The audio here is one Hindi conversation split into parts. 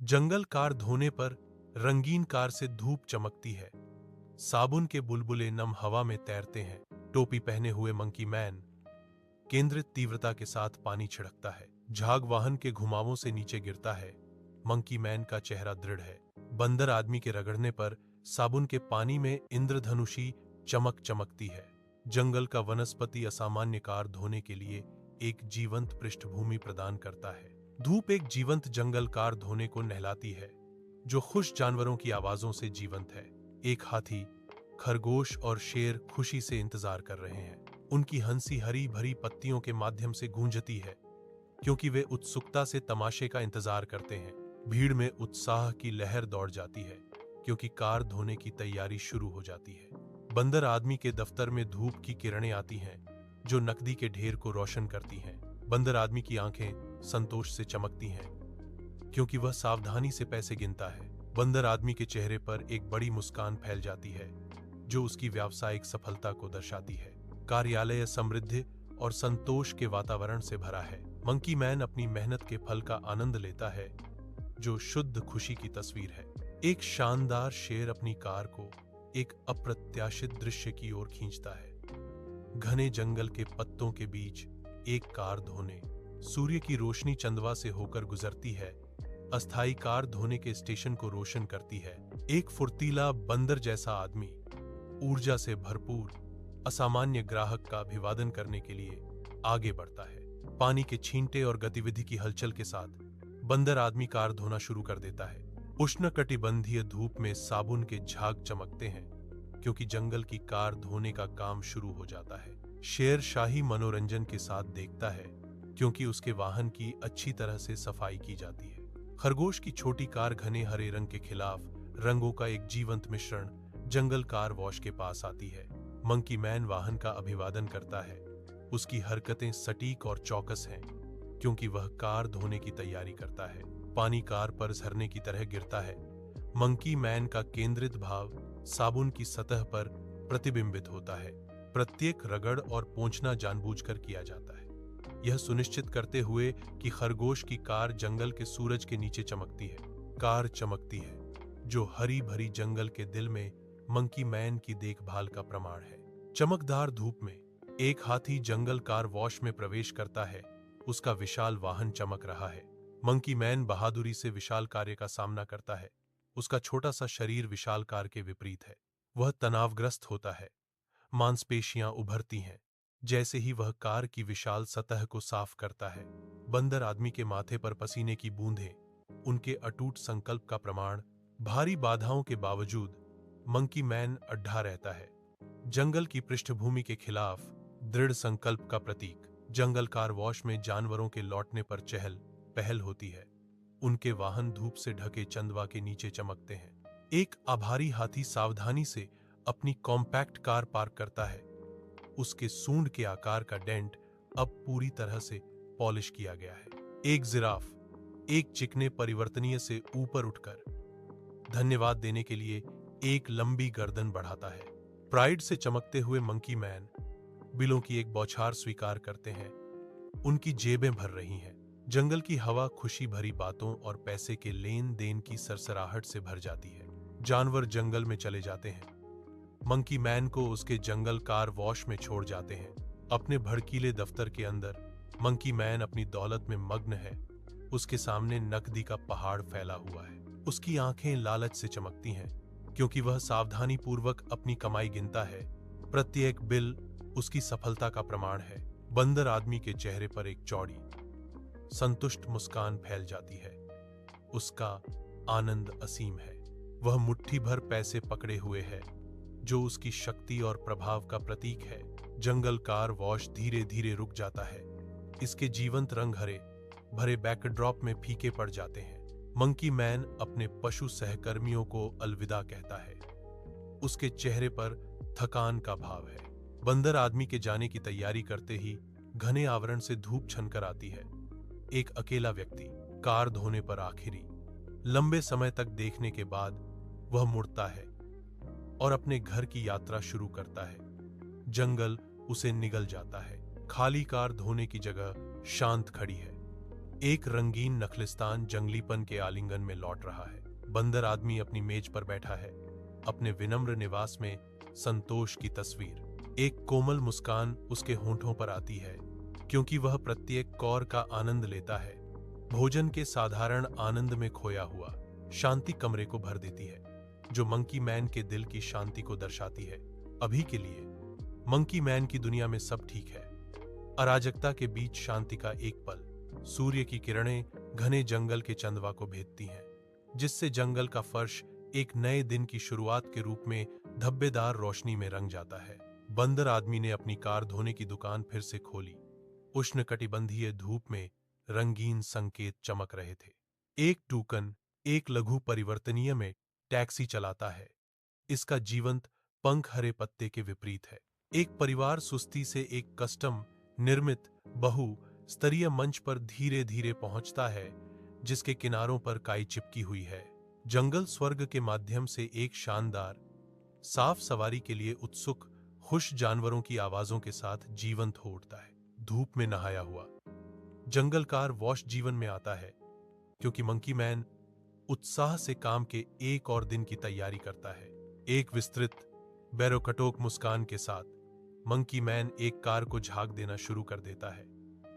जंगल कार धोने पर रंगीन कार से धूप चमकती है। साबुन के बुलबुले नम हवा में तैरते हैं। टोपी पहने हुए मंकी मैन केंद्रित तीव्रता के साथ पानी छिड़कता है। झाग वाहन के घुमावों से नीचे गिरता है। मंकी मैन का चेहरा दृढ़ है। बंदर आदमी के रगड़ने पर साबुन के पानी में इंद्रधनुषी चमक चमकती है। जंगल का वनस्पति असामान्य कार धोने के लिए एक जीवंत पृष्ठभूमि प्रदान करता है। धूप एक जीवंत जंगल कार धोने को नहलाती है, जो खुश जानवरों की आवाजों से जीवंत है। एक हाथी, खरगोश और शेर खुशी से इंतजार कर रहे हैं। उनकी हंसी हरी भरी पत्तियों के माध्यम से गूंजती है, क्योंकि वे उत्सुकता से तमाशे का इंतजार करते हैं। भीड़ में उत्साह की लहर दौड़ जाती है, क्योंकि कार धोने की तैयारी शुरू हो जाती है। बंदर आदमी के दफ्तर में धूप की किरणें आती हैं, जो नकदी के ढेर को रोशन करती हैं। बंदर आदमी की आंखें संतोष से चमकती हैं, क्योंकि वह सावधानी से पैसे गिनता है। बंदर आदमी के चेहरे पर एक बड़ी मुस्कान फैल जाती है, जो उसकी व्यावसायिक सफलता को दर्शाती है। कार्यालय समृद्धि और संतोष के वातावरण से भरा है। मंकी मैन अपनी मेहनत के फल का आनंद लेता है, जो शुद्ध खुशी की तस्वीर है। एक शानदार शेर अपनी कार को एक अप्रत्याशित दृश्य की ओर खींचता है। घने जंगल के पत्तों के बीच एक कार धोने, सूर्य की रोशनी चंदवा से होकर गुजरती है, अस्थायी कार धोने के स्टेशन को रोशन करती है। एक फुर्तीला बंदर जैसा आदमी ऊर्जा से भरपूर असामान्य ग्राहक का अभिवादन करने के लिए आगे बढ़ता है। पानी के छींटे और गतिविधि की हलचल के साथ बंदर आदमी कार धोना शुरू कर देता है। उष्णकटिबंधीय धूप में साबुन के झाग चमकते हैं, क्योंकि जंगल की कार धोने का काम शुरू हो जाता है। शेर शाही मनोरंजन के साथ देखता है, क्योंकि उसके वाहन की अच्छी तरह से सफाई की जाती है। खरगोश की छोटी कार घने हरे रंग के खिलाफ रंगों का एक जीवंत मिश्रण जंगल कार वॉश के पास आती है। मंकी मैन वाहन का अभिवादन करता है। उसकी हरकतें सटीक और चौकस हैं, क्योंकि वह कार धोने की तैयारी करता है। पानी कार पर झरने की तरह गिरता है। मंकी मैन का केंद्रित भाव साबुन की सतह पर प्रतिबिंबित होता है। प्रत्येक रगड़ और पोंछना जानबूझकर किया जाता है, यह सुनिश्चित करते हुए कि खरगोश की कार जंगल के सूरज के नीचे चमकती है। कार चमकती है, जो हरी भरी जंगल के दिल में मंकी मैन की देखभाल का प्रमाण है। चमकदार धूप में एक हाथी जंगल कार वॉश में प्रवेश करता है। उसका विशाल वाहन चमक रहा है। मंकी मैन बहादुरी से विशाल कार्य का सामना करता है। उसका छोटा सा शरीर विशाल कार के विपरीत है। वह तनावग्रस्त होता है। मांसपेशियां उभरती हैं जैसे ही वह कार की विशाल सतह को साफ करता है। बंदर आदमी के माथे पर पसीने की बूंदें उनके अटूट संकल्प का प्रमाण। भारी बाधाओं के बावजूद मंकी मैन अड्ढा रहता है, जंगल की पृष्ठभूमि के खिलाफ दृढ़ संकल्प का प्रतीक। जंगल कार वॉश में जानवरों के लौटने पर चहल पहल होती है। उनके वाहन धूप से ढके चंदवा के नीचे चमकते हैं। एक आभारी हाथी सावधानी से अपनी कॉम्पैक्ट कार पार्क करता है। उसके सूंड के आकार का डेंट अब पूरी तरह से पॉलिश किया गया है। एक जिराफ एक चिकने परिवर्तनीय से ऊपर उठकर धन्यवाद देने के लिए एक लंबी गर्दन बढ़ाता है। प्राइड से चमकते हुए मंकी मैन बिलों की एक बौछार स्वीकार करते हैं। उनकी जेबें भर रही हैं। जंगल की हवा खुशी भरी बातों और पैसे के लेन देन की सरसराहट से भर जाती है। जानवर जंगल में चले जाते हैं। मंकी मैन को उसके जंगल कार वॉश में छोड़ जाते हैं। अपने भड़कीले दफ्तर के अंदर मंकी मैन अपनी दौलत में मग्न है। उसके सामने नकदी का पहाड़ फैला हुआ है। उसकी आंखें लालच से चमकती हैं, क्योंकि वह सावधानी पूर्वक अपनी कमाई गिनता है। प्रत्येक बिल उसकी सफलता का प्रमाण है। बंदर आदमी के चेहरे पर एक चौड़ी संतुष्ट मुस्कान फैल जाती है। उसका आनंद असीम है। वह मुट्ठी भर पैसे पकड़े हुए है, जो उसकी शक्ति और प्रभाव का प्रतीक है। जंगल कार वॉश धीरे धीरे रुक जाता है। इसके जीवंत रंग हरे भरे बैकड्रॉप में फीके पड़ जाते हैं। मंकी मैन अपने पशु सहकर्मियों को अलविदा कहता है। उसके चेहरे पर थकान का भाव है। बंदर आदमी के जाने की तैयारी करते ही घने आवरण से धूप छनकर आती है। एक अकेला व्यक्ति कार धोने पर आखिरी लंबे समय तक देखने के बाद वह मुड़ता है और अपने घर की यात्रा शुरू करता है। जंगल उसे निगल जाता है। खाली कार धोने की जगह शांत खड़ी है। एक रंगीन नखलिस्तान जंगलीपन के आलिंगन में लौट रहा है। बंदर आदमी अपनी मेज पर बैठा है, अपने विनम्र निवास में संतोष की तस्वीर। एक कोमल मुस्कान उसके होंठों पर आती है, क्योंकि वह प्रत्येक कौर का आनंद लेता है। भोजन के साधारण आनंद में खोया हुआ शांति कमरे को भर देती है, जो मंकी मैन के दिल की शांति को दर्शाती है। अभी के लिए मंकी मैन की दुनिया में सब ठीक है। अराजकता के बीच शांति का एक पल। सूर्य की किरणें घने जंगल के चंदवा को भेदती हैं, जिससे जंगल का फर्श एक नए दिन की शुरुआत के रूप में धब्बेदार रोशनी में रंग जाता है। बंदर आदमी ने अपनी कार धोने की दुकान फिर से खोली। उष्णकटिबंधीय धूप में रंगीन संकेत चमक रहे थे। एक टूकन एक लघु परिवर्तनीय में टैक्सी चलाता है। इसका जीवंत पंख हरे पत्ते के विपरीत है। एक परिवार सुस्ती से एक कस्टम निर्मित बहु स्तरीय मंच पर धीरे धीरे पहुंचता है, जिसके किनारों पर काई चिपकी हुई है। जंगल स्वर्ग के माध्यम से एक शानदार साफ सवारी के लिए उत्सुक खुश जानवरों की आवाजों के साथ जीवंत हो उठता है। धूप में नहाया हुआ जंगल कार वॉश जीवन में आता है, क्योंकि मंकी मैन उत्साह से काम के एक और दिन की तैयारी करता है। एक विस्तृत बैरोकटोक मुस्कान के साथ मंकी मैन एक कार को झाग देना शुरू कर देता है।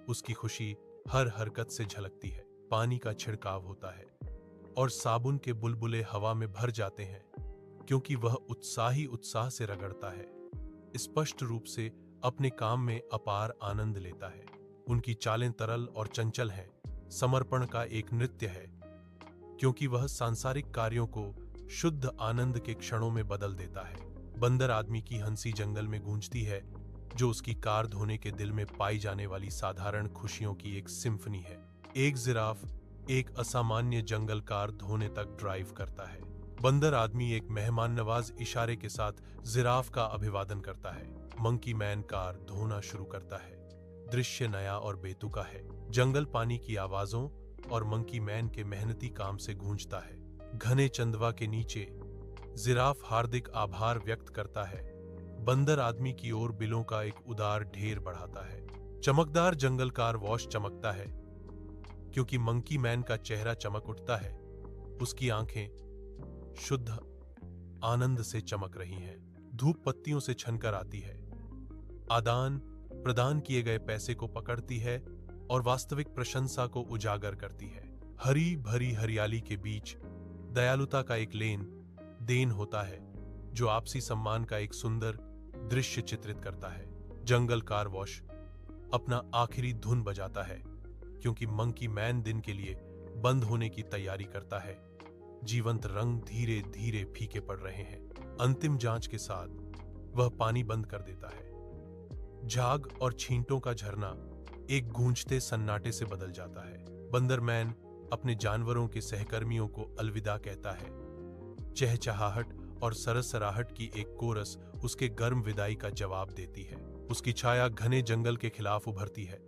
उसकी खुशी हर हरकत से झलकती है। पानी का छिड़काव होता है और साबुन के बुलबुले हवा में भर जाते हैं, क्योंकि वह उत्साह से रगड़ता है। स्पष्ट रूप से अपने काम में अपार आनंद लेता है। उनकी चालें तरल और चंचल हैं। समर्पण का एक नृत्य है, क्योंकि वह सांसारिक कार्यों को शुद्ध आनंद के क्षणों में बदल देता है। बंदर आदमी की हंसी जंगल में गूंजती है, जो उसकी कार धोने के दिल में पाई जाने वाली साधारण खुशियों की एक सिम्फनी है। एक जिराफ एक असामान्य जंगल कार धोने तक ड्राइव करता है। बंदर आदमी एक मेहमान नवाज इशारे के साथ जिराफ का अभिवादन करता है। मंकी मैन कार धोना शुरू करता है। दृश्य नया और बेतुका है। जंगल पानी की आवाजों और मंकी मैन के मेहनती काम से गूंजता है। घने चंदवा के नीचे जिराफ हार्दिक आभार व्यक्त करता है। बंदर आदमी की ओर बिलों का एक उदार ढेर बढ़ाता है। चमकदार जंगल कार वॉश चमकता है, क्योंकि मंकी मैन का चेहरा चमक उठता है। उसकी आंखें शुद्ध आनंद से चमक रही हैं। धूप पत्तियों से छनकर आती है, आदान प्रदान किए गए पैसे को पकड़ती है और वास्तविक प्रशंसा को उजागर करती है। हरी भरी हरियाली के बीच दयालुता का एक लेन देन होता है, जो आपसी सम्मान का एक सुंदर दृश्य चित्रित करता है। जंगल कार वॉश अपना आखिरी धुन बजाता है, क्योंकि मंकी मैन दिन के लिए बंद होने की तैयारी करता है। जीवंत रंग धीरे धीरे फीके पड़ रहे हैं। अंतिम जांच के साथ वह पानी बंद कर देता है। झाग और छींटों का झरना एक गूंजते सन्नाटे से बदल जाता है। बंदर मैन अपने जानवरों के सहकर्मियों को अलविदा कहता है। चहचहाहट और सरसराहट की एक कोरस उसके गर्म विदाई का जवाब देती है। उसकी छाया घने जंगल के खिलाफ उभरती है।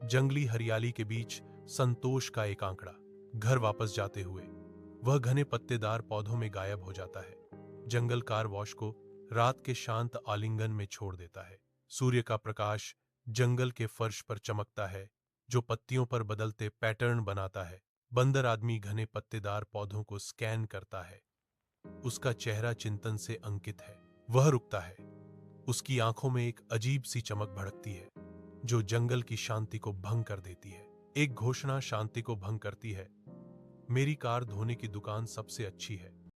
जंगली हरियाली के बीच संतोष का एक आंकड़ा। घर वापस जाते हुए वह घने पत्तेदार पौधों में गायब हो जाता है। जंगल कार वॉश को रात के शांत आलिंगन में छोड़ देता है। सूर्य का प्रकाश जंगल के फर्श पर चमकता है, जो पत्तियों पर बदलते पैटर्न बनाता है। बंदर आदमी घने पत्तेदार पौधों को स्कैन करता है। उसका चेहरा चिंतन से अंकित है। वह रुकता है। उसकी आंखों में एक अजीब सी चमक भड़कती है, जो जंगल की शांति को भंग कर देती है। एक घोषणा शांति को भंग करती है। मेरी कार धोने की दुकान सबसे अच्छी है।